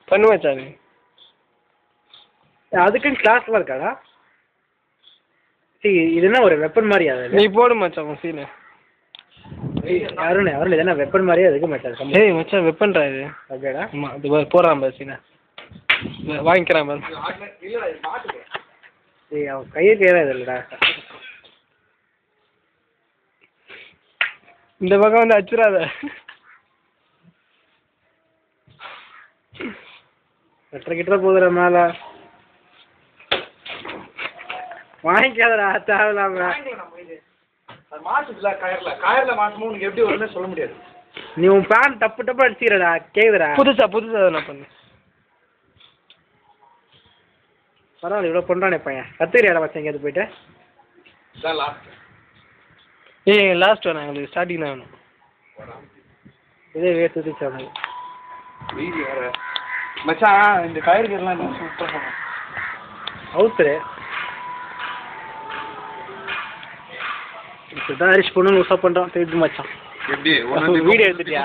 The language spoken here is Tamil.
பண்ணு மச்சான் நீ. அதுக்குன்னு கிளாஸ்லாம் இருக்காடா? சரி இது என்ன ஒரு வெப்பன் மாதிரியா? நீ போடு மச்சான் உன் சீனு. அருண் இது என்ன வெப்பன் மாதிரியா இருக்கு மச்சான்? ஏய் மச்சான் வெப்பன்டா இது. அப்படியாடா? ஆமா இது போடுறான் பாரு சீனை. வாங்கிக்கிறான் பாரு. ஏய் அவன் கையில் இது இல்லைடா. இந்த பக்கம் வந்து அச்சுறாத. கிட்ட போகுதுடா மேல. வாங்கிக்காதடா தேவையில்லாம. காயர்ல மாட்டணும் உனக்கு எப்படி வரும்னு சொல்ல முடியாது. நீ உன் பேன் டப்பு டப்பு அடிச்சுக்கிறடா கேக்குதுடா. புதுசா நான் பண்ணு. பரவாயில்ல இவ்வளோ பண்ணுறானே பையன். கத்துக்கிறியாடா வச்சேன் எங்கேயாவது போயிட்டு? ஏய் லாஸ்ட் வேணாம் எங்களுக்கு ஸ்டார்டிங் தான் வேணும். இதே வேர்த்து சொன்னது மச்சான் இந்த கயிறுலாம் சூப்பர் அவுத்துரு. இப்படிதான் அரிசி பொண்ணு யூஸாக பண்ணுறான் தெரியுது மச்சான். எப்படி வீடியோ எடுத்துட்டியா?